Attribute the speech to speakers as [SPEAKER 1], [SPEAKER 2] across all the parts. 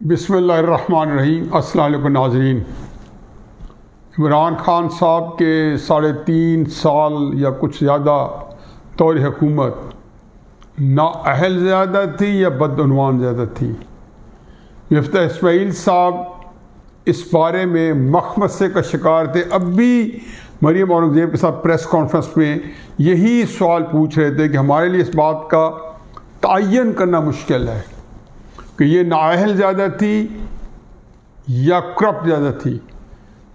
[SPEAKER 1] बिस्मिल्लाहिर्रहमानिर्रहीम। अस्सलाम वालेकुम नाज़रीन। इमरान खान साहब के 3.5 साल या कुछ ज़्यादा दौर हुकूमत नाअहल ज़्यादा थी या बदउनवान ज़्यादा थी। मिफ्ता इस्माइल साहब इस बारे में मखमसे का शिकार थे। अब भी मरियम औरंगज़ेब के साथ प्रेस कॉन्फ्रेंस में यही सवाल पूछ रहे थे कि हमारे लिए इस बात का तयन करना मुश्किल है कि ये नाअहल ज़्यादा थी या करप्ट ज़्यादा थी।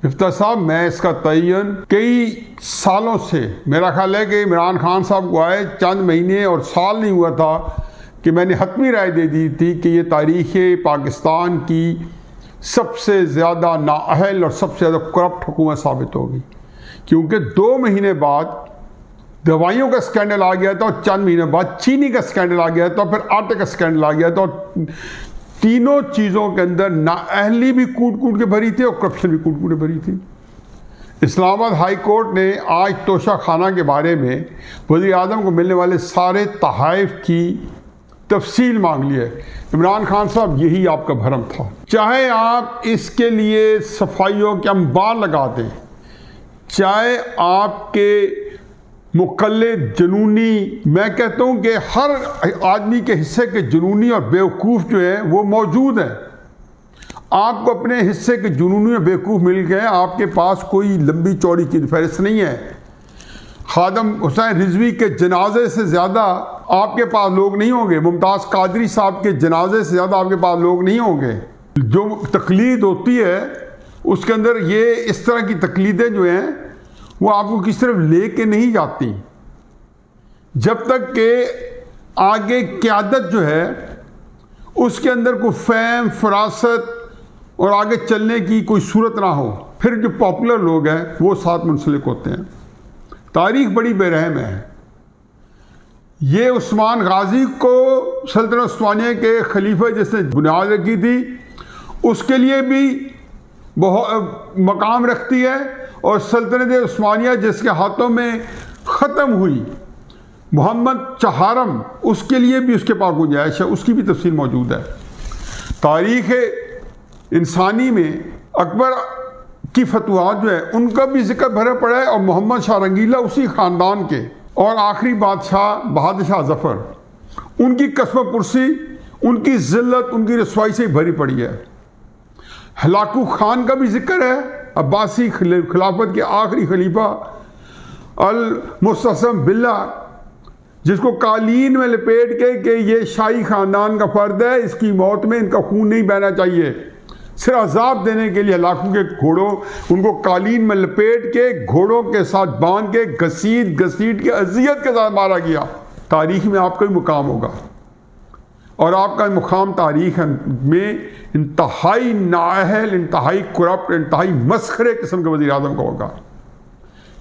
[SPEAKER 1] मिफ्ता साहब, मैं इसका तयन कई सालों से, मेरा ख्याल है कि इमरान खान साहब को आए चंद महीने और साल नहीं हुआ था कि मैंने हतमी राय दे दी थी कि ये तारीख़ पाकिस्तान की सबसे ज़्यादा नाअहल और सबसे ज़्यादा करप्ट हुकूमत साबित होगी, क्योंकि 2 महीने बाद दवाइयों का स्कैंडल आ गया था और चंद महीने बाद चीनी का स्कैंडल आ गया था और फिर आटे का स्कैंडल आ गया था और तीनों चीज़ों के अंदर नाअहली भी कूट कूट के भरी थी और करप्शन भी कूट कूट के भरी थी। इस्लामाबाद हाई कोर्ट ने आज तोशा खाना के बारे में वज़ीर आज़म को मिलने वाले सारे तहाइफ की तफसील मांग ली है। इमरान खान साहब, यही आपका भरम था। चाहे आप इसके लिए सफाइयों के अंबार लगा दें, चाहे आपके मुकल्लिद जुनूनी, मैं कहता हूँ कि हर आदमी के हिस्से के जुनूनी और बेवकूफ़ जो है वो मौजूद है। आपको अपने हिस्से के जुनूनी और बेवकूफ़ मिल गए, आपके पास कोई लंबी चौड़ी की फहरिस्त नहीं है। खादम हुसैन रिजवी के जनाजे से ज़्यादा आपके पास लोग नहीं होंगे, मुमताज़ कादरी साहब के जनाजे से ज़्यादा आपके पास लोग नहीं होंगे। जो तकलीद होती है उसके अंदर ये इस तरह की तकलीदें जो हैं वो आपको किस तरफ ले के नहीं जाती, जब तक कि आगे क़यादत जो है उसके अंदर कोई फ़हम, फरासत और आगे चलने की कोई सूरत ना हो, फिर जो पॉपुलर लोग हैं वो साथ मुंसलिक होते हैं। तारीख़ बड़ी बेरहम है। ये उस्मान गाजी को सल्तनत उस्मानिया के खलीफा जिसने बुनियाद रखी थी उसके लिए भी बहुत मकाम रखती है, और सल्तनत उस्मानिया जिसके हाथों में ख़त्म हुई मोहम्मद चहारम, उसके लिए भी उसके पास गुंजाइश है, उसकी भी तफसील मौजूद है। तारीख़ इंसानी में अकबर की फतवाहत जो है उनका भी जिक्र भरा पड़ा है, और मोहम्मद शाह रंगीला उसी ख़ानदान के, और आखिरी बादशाह बहादुर शाह ज़फ़र, उनकी कसम पुरसी, उनकी ज़िल्लत, उनकी रसवाई से भरी पड़ी है। हलाकू खान का भी जिक्र है, अब्बासी खिलाफत के आखिरी खलीफा अल मुस्तसम बिल्ला, जिसको कालीन में लपेट के कि ये शाही ख़ानदान का फ़र्द है, इसकी मौत में इनका खून नहीं बहना चाहिए, सिर्फ अजाब देने के लिए हलाकू के घोड़ों उनको कालीन में लपेट के घोड़ों के साथ बांध के घसीट घसीट के अजियत के साथ मारा गया। तारीख़ में आपका भी मुकाम होगा, और आपका मुकाम तारीख़ में इंतहाई नाअहल, इंतहाई करप्ट, इंतहाई मस्खरे किस्म के वज़ीर आज़म का होगा।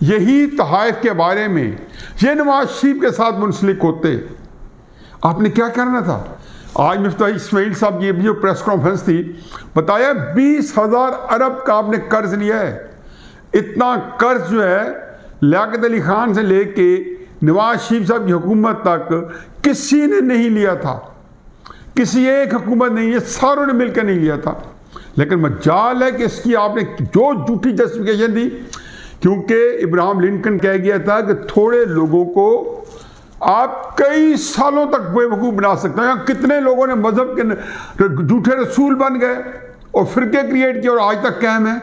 [SPEAKER 1] यही तहाइफ के बारे में ये नवाज शरीफ के साथ मुंसलिक होते, आपने क्या करना था? आज मिफ्ता इस्माइल साहब की जो प्रेस कॉन्फ्रेंस थी, बताया 20,000 अरब का आपने कर्ज लिया है। इतना कर्ज जो है लियाकत अली खान से लेके नवाज शरीफ साहब की हुकूमत तक किसी ने नहीं लिया था, किसी एक हुकूमत नहीं, ये सारों ने मिलकर नहीं लिया था। लेकिन मजाल है कि इसकी आपने जो झूठी जस्टिफिकेशन दी, क्योंकि इब्राहिम लिंकन कह गया था कि थोड़े लोगों को आप कई सालों तक बेवकूफ़ बना सकते हैं। कितने लोगों ने मजहब के झूठे रसूल बन गए और फिरके क्रिएट किए और आज तक कायम है।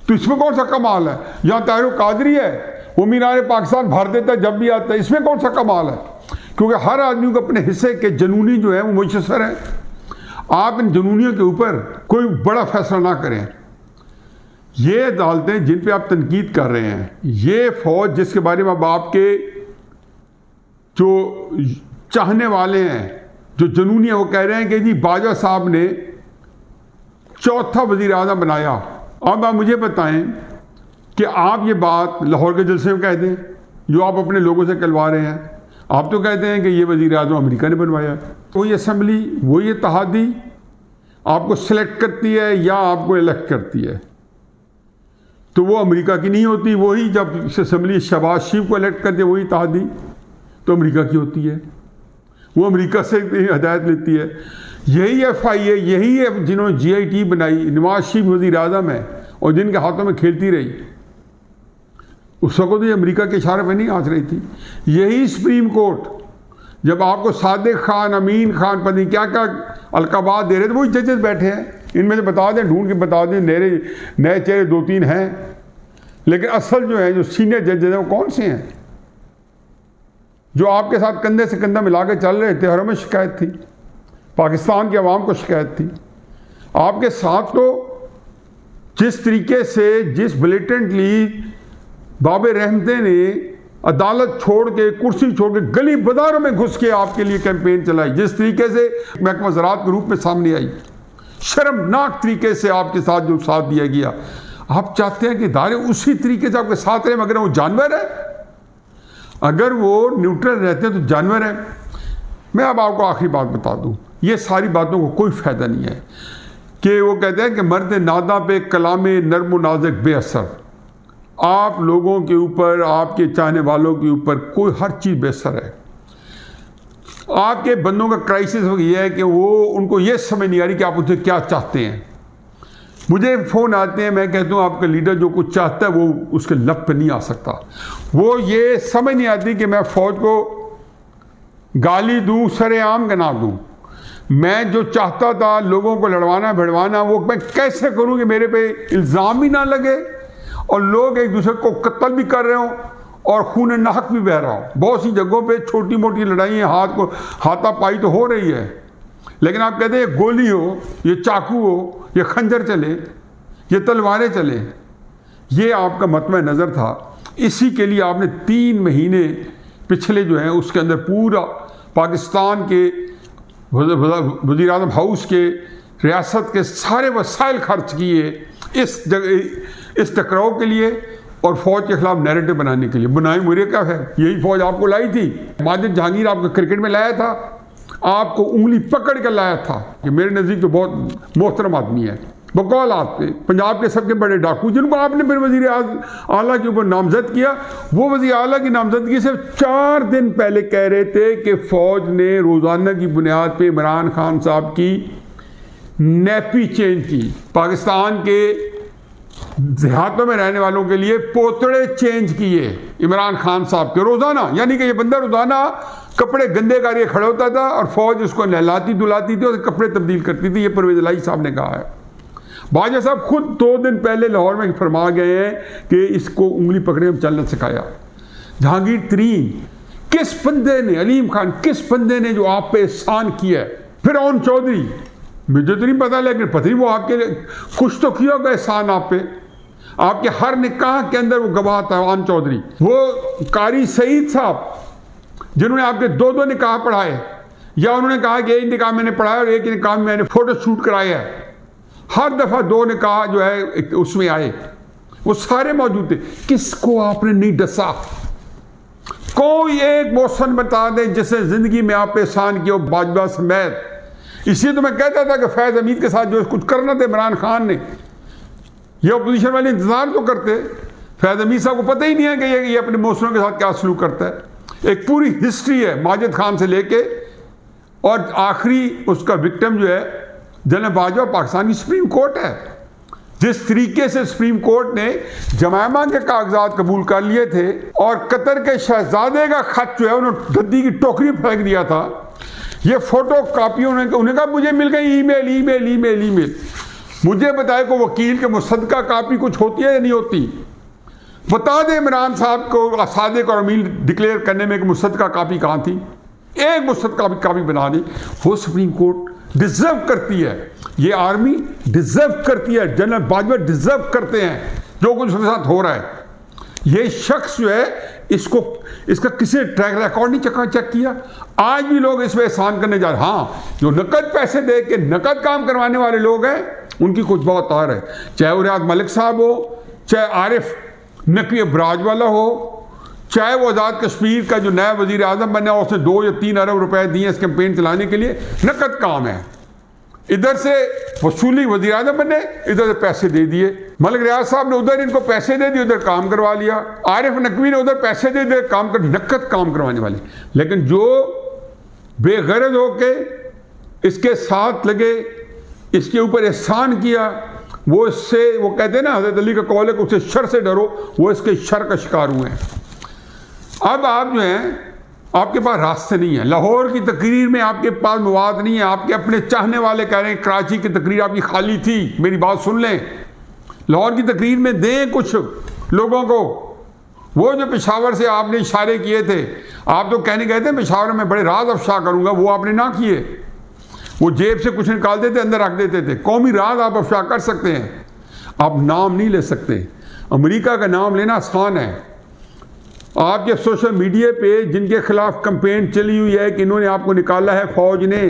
[SPEAKER 1] तो इसमें कौन सा कमाल है? यहाँ ताहिर कादरी है, वो मीनार पाकिस्तान भर देता है जब भी आता है, इसमें कौन सा कमाल है? क्योंकि हर आदमी को अपने हिस्से के जुनूनी जो है वो मुयस्सर है। आप इन जुनूनियों के ऊपर कोई बड़ा फैसला ना करें। ये अदालतें जिन पे आप तनकीद कर रहे हैं, ये फौज जिसके बारे में अब आपके जो चाहने वाले हैं, जो जुनूनी है, वो कह रहे हैं कि जी बाजवा साहब ने 4था वज़ीर आज़म बनाया। अब आप मुझे बताएं कि आप ये बात लाहौर के जलसे में कह दें जो आप अपने लोगों से कहलवा रहे हैं। आप तो कहते हैं कि ये वज़ीर आज़म अमेरिका ने बनवाया। वही असम्बली, वही इत्तेहादी आपको सेलेक्ट करती है या आपको इलेक्ट करती है, तो वो अमेरिका की नहीं होती। वही जब असम्बली शहबाज शरीफ को इलेक्ट करती है वही इत्तेहादी, तो अमेरिका की होती है। वो अमेरिका से हिदायत लेती है। यही FIA, यही है जिन्होंने GIT बनाई, नवाज शरीफ वज़ीर आज़म है और जिनके हाथों में खेलती रही। उस वक्त ये अमेरिका के इशारे पर नहीं आंच रही थी। यही सुप्रीम कोर्ट जब आपको सादिक खान, अमीन खान, पता नहीं क्या क्या अलकाबात दे रहे थे, वही जजेस बैठे हैं। इनमें से बता दें, ढूंढ के बता दें, नए चेहरे 2-3 हैं, लेकिन असल जो है, जो सीनियर जजेस हैं, वो कौन से हैं? जो आपके साथ कंधे से कंधा मिला के चल रहे थे। और हमें शिकायत थी, पाकिस्तान की आवाम को शिकायत थी आपके साथ। तो जिस तरीके से, जिस ब्लेटेंटली बाबे रहमते ने अदालत छोड़ के, कुर्सी छोड़ के, गली बाजारों में घुस के आपके लिए कैंपेन चलाई, जिस तरीके से महकमा ज़राअत के रूप में सामने आई, शर्मनाक तरीके से आपके साथ जो साथ दिया गया। आप चाहते हैं कि इदारे उसी तरीके से आपके साथ रहे, मगर वो जानवर है। अगर वो न्यूट्रल रहते हैं तो जानवर है। मैं अब आपको आखिरी बात बता दूं, ये सारी बातों को कोई फ़ायदा नहीं है कि वो कहते हैं कि मर्द नादा पे कलामे नर्म नाज़िक बेअसर। आप लोगों के ऊपर, आपके चाहने वालों के ऊपर कोई हर चीज़ बेअसर है। आपके बंदों का क्राइसिस ये है कि वो, उनको ये समझ नहीं आ रही कि आप उनसे क्या चाहते हैं। मुझे फ़ोन आते हैं, मैं कहता हूँ आपका लीडर जो कुछ चाहता है वो उसके लब पे नहीं आ सकता। वो ये समझ नहीं आती कि मैं फ़ौज को गाली दूँ, सरेआम गना दूँ। मैं जो चाहता था लोगों को लड़वाना भिड़वाना, वो मैं कैसे करूँ कि मेरे पे इल्ज़ाम भी ना लगे और लोग एक दूसरे को कत्ल भी कर रहे हों और खून नाहक भी बह रहा हो। बहुत सी जगहों पे छोटी मोटी लड़ाइयाँ, हाथापाई तो हो रही है, लेकिन आप कहते हैं ये गोली हो, ये चाकू हो, ये खंजर चले, ये तलवारें चले, ये आपका मतवा नज़र था। इसी के लिए आपने 3 महीने पिछले जो हैं उसके अंदर पूरा पाकिस्तान के वज़ीर आज़म हाउस के, रियासत के सारे वसाइल खर्च किए इस टकराव के लिए और फ़ौज के खिलाफ नैरेटिव बनाने के लिए। बनाए मुझे क्या है, यही फ़ौज आपको लाई थी। माजिद जहांगीर आपको क्रिकेट में लाया था, आपको उंगली पकड़ कर लाया था कि मेरे नज़दीक तो बहुत मोहतरम आदमी है। बकौल आपके पंजाब के सबके बड़े डाकू, जिनको आपने फिर वज़ीर आला के ऊपर नामजद किया, वो वज़ीर आला की नामजदगी से 4 दिन पहले कह रहे थे कि फ़ौज ने रोज़ाना की बुनियाद पर इमरान खान साहब की नैपी चेंज की। पाकिस्तान के देहातों में रहने वालों के लिए पोतड़े चेंज किए इमरान खान साहब के रोज़ाना। यानी कि ये बंदा रोज़ाना कपड़े गंदे करके खड़ा होता था और फ़ौज उसको नहलाती धुलाती थी और कपड़े तब्दील करती थी। ये परवेज़ इलाही साहब ने कहा है। बाजा साहब खुद 2 दिन पहले लाहौर में फरमा गए हैं कि इसको उंगली पकड़े हम चलना सिखाया। जहांगीर तरीन किस बंदे ने, अलीम खान किस बंदे ने जो आप पे एहसान किया है? फिरौन चौधरी, मुझे तो नहीं पता, लेकिन पता नहीं वो आपके लिए कुछ तो किया होगा एहसान आप पे। आपके हर निकाह के अंदर वो गवाह था आन चौधरी, वो कारी सईद साहब जिन्होंने आपके 2 निकाह पढ़ाए, या उन्होंने कहा कि एक निकाह मैंने पढ़ाया और एक निकाह में मैंने फोटो शूट कराया है। हर दफ़ा 2 निकाह जो है उसमें आए, वो सारे मौजूद थे। किसको आपने नहीं डसा? कोई एक मौसम बता दे जिसने जिंदगी में आप पे एहसान किया, बाजवा समेत। इसलिए तो मैं कहता था कि फैज़ हमीद के साथ जो कुछ करना था इमरान खान ने, ये अपोजिशन वाले इंतजार तो करते। फैज़ हमीद साहब को पता ही नहीं है कि ये अपने मौसमों के साथ क्या सलूक करता है। एक पूरी हिस्ट्री है माजिद खान से लेके, और आखिरी उसका विक्टिम जो है जनरल बाजवा पाकिस्तान की सुप्रीम कोर्ट है। जिस तरीके से सुप्रीम कोर्ट ने जमायमा के कागजात कबूल कर लिए थे और कतर के शहजादे का खत जो है उन्होंने गद्दी की टोकरी फेंक दिया था। ये फोटो कापी उन्हें कहा मुझे मिल गई ईमेल। मुझे बताए को वकील के मुसद्दका कापी कुछ होती है या नहीं होती? बता दे इमरान साहब को सादिक और अमीन डिक्लेयर करने में कि मुसद्दका कापी कहाँ थी? एक मुसद्दका कापी बना दी। वो सुप्रीम कोर्ट डिजर्व करती है, ये आर्मी डिजर्व करती है, जनरल बाजवा डिजर्व करते हैं जो कुछ उसके साथ हो रहा है। ये शख्स जो है इसका किसी ने ट्रैक रिकॉर्ड नहीं चेक किया। आज भी लोग इस पर एहसान करने जा रहे हैं। हाँ, जो नकद पैसे दे के नकद काम करवाने वाले लोग हैं उनकी कुछ बहुत और है, चाहे वो रियाद मलिक साहब हो, चाहे आरिफ नकवी बराज वाला हो, चाहे वो आज़ाद कश्मीर का जो नया वज़ीर आज़म बना उसने 2 या 3 अरब रुपए दिए इस कैंपेन चलाने के लिए। नकद काम है, इधर से वसूली वज़ीर आज़म बने, इधर से पैसे दे दिए। मलिक रियाज साहब ने उधर इनको पैसे दे दिए, उधर काम करवा लिया। आरिफ नकवी ने उधर पैसे दे दिए, काम कर, नकद काम करवाने वाले। लेकिन जो बेगरज होके इसके साथ लगे, इसके ऊपर एहसान किया, वो इससे, वो कहते हैं ना हज़रत अली का कौल है कि उससे शर से डरो, वो इसके शर का शिकार हुए हैं। अब आप जो हैं, आपके पास रास्ते नहीं है। लाहौर की तकरीर में आपके पास मवाद नहीं है। आपके अपने चाहने वाले कह रहे हैं कराची की तकरीर आपकी खाली थी, मेरी बात सुन लें, लाहौर की तकरीर में दें कुछ लोगों को। वो जो पेशावर से आपने इशारे किए थे, आप तो कहने गए थे पेशावर में बड़े राज अफशा करूंगा, वो आपने ना किए। वो जेब से कुछ निकालते थे, अंदर रख देते थे। कौमी राज आप अफशा कर सकते हैं, आप नाम नहीं ले सकते। अमेरिका का नाम लेना आसान है। आपके सोशल मीडिया पे जिनके खिलाफ कंपेन चली हुई है कि इन्होंने आपको निकाला है फौज ने,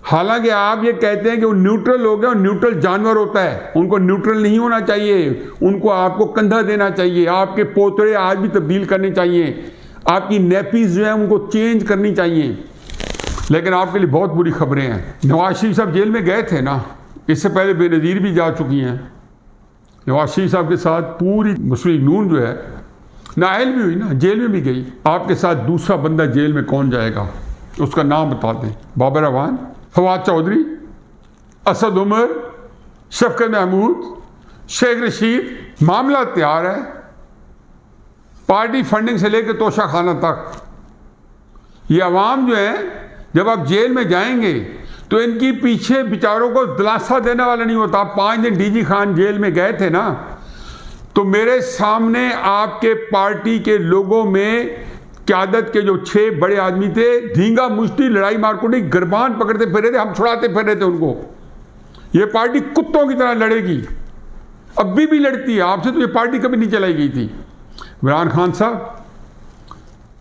[SPEAKER 1] हालांकि आप ये कहते हैं कि वो न्यूट्रल हो गया, और न्यूट्रल जानवर होता है, उनको न्यूट्रल नहीं होना चाहिए, उनको आपको कंधा देना चाहिए। आपके पोतड़े आज भी तब्दील करने चाहिए, आपकी नेपीज जो है उनको चेंज करनी चाहिए। लेकिन आपके लिए बहुत बुरी खबरें हैं। नवाज शरीफ साहब जेल में गए थे ना, इससे पहले बेनज़ीर भी जा चुकी हैं। नवाज शरीफ साहब के साथ पूरी मुस्लिम नून जो है नाअहल भी हुई ना, जेल में भी गई। आपके साथ दूसरा बंदा जेल में कौन जाएगा, उसका नाम बता दें। बाबर अवान, फवाद चौधरी, असद उमर, शफकत महमूद, शेख रशीद। मामला तैयार है, पार्टी फंडिंग से लेकर तोशा खाना तक। ये अवाम जो है, जब आप जेल में जाएंगे तो इनकी पीछे बेचारों को दिलासा देने वाला नहीं होता। 5 दिन डीजी खान जेल में गए थे ना, तो मेरे सामने आपके पार्टी के लोगों में क़यादत के जो 6 बड़े आदमी थे, धींगा मुश्ती लड़ाई मारकुटी गिरबान पकड़ते फिर रहे थे, हम छुड़ाते फिर रहे थे उनको। ये पार्टी कुत्तों की तरह लड़ेगी, अभी भी लड़ती है आपसे, तो ये पार्टी कभी नहीं चलाई गई थी। इमरान खान साहब,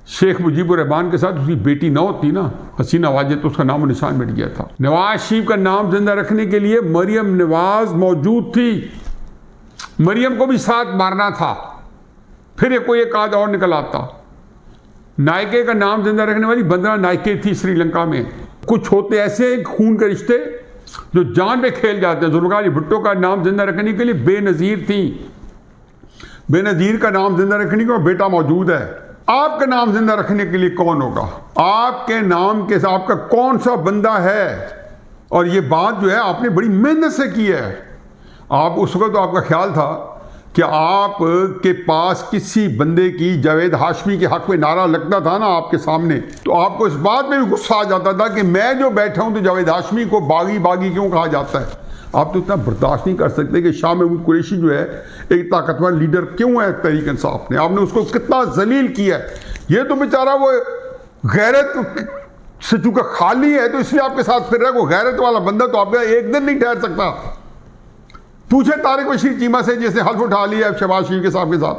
[SPEAKER 1] शेख मुजीबुर रहमान के साथ उसकी बेटी न होती ना, हसीना वाजिद, तो उसका नाम निशान मिट गया था। नवाज शरीफ का नाम जिंदा रखने के लिए मरियम नवाज मौजूद थी, मरियम को भी साथ मारना था, फिर कोई एक आध और निकल आता। नायके का नाम जिंदा रखने वाली बंदना नायके थी श्रीलंका में। कुछ होते ऐसे खून के रिश्ते जो जान पे खेल जाते हैं। जुल्फ़िकार अली भुट्टो का नाम जिंदा रखने के लिए बेनज़ीर थी, बेनज़ीर का नाम जिंदा रखने का बेटा मौजूद है। आपका नाम जिंदा रखने के लिए कौन होगा? आपके नाम के साथ आपका कौन सा बंदा है? और ये बात जो है आपने बड़ी मेहनत से की है। आप उस वक्त तो आपका ख्याल था कि आप के पास किसी बंदे की जावेद हाशमी के हक में नारा लगता था ना आपके सामने, तो आपको इस बात में भी गुस्सा आ जाता था कि मैं जो बैठा हूं तो जावेद हाशमी को बागी बागी क्यों कहा जाता है। आप तो इतना बर्दाश्त नहीं कर सकते कि शाह महमूद कुरैशी जो है एक ताकतवर लीडर क्यों है तहरीक इंसाफ ने, आपने उसको कितना जलील किया है। ये तो बेचारा वो गैरत से चूंकि खाली है तो इसलिए आपके साथ फिर रहा है। वो गैरत वाला बंदा तो आपका एक दिन नहीं ठहर सकता। पूछे तारिक बशीर चीमा से जिसने हल्फ उठा लिया है शहबाज शरीफ के साहब के साथ,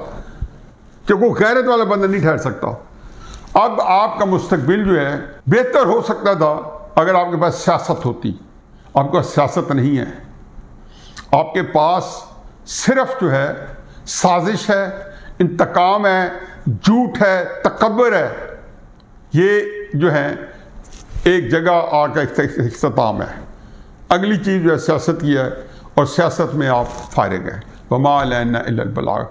[SPEAKER 1] कि वो गैरत वाला बंदा नहीं ठहर सकता। अब आपका मुस्तकबिल जो है बेहतर हो सकता था अगर आपके पास सियासत होती। आपके पास सियासत नहीं है, आपके पास सिर्फ जो है साजिश है, इंतकाम है, झूठ है, तकब्बुर है। ये जो है एक जगह आकर इख्तिताम है। अगली चीज़ जो है सियासत की है, और सियासत में आप फारिग हैं। वमा अलैना इल्लल बलाग।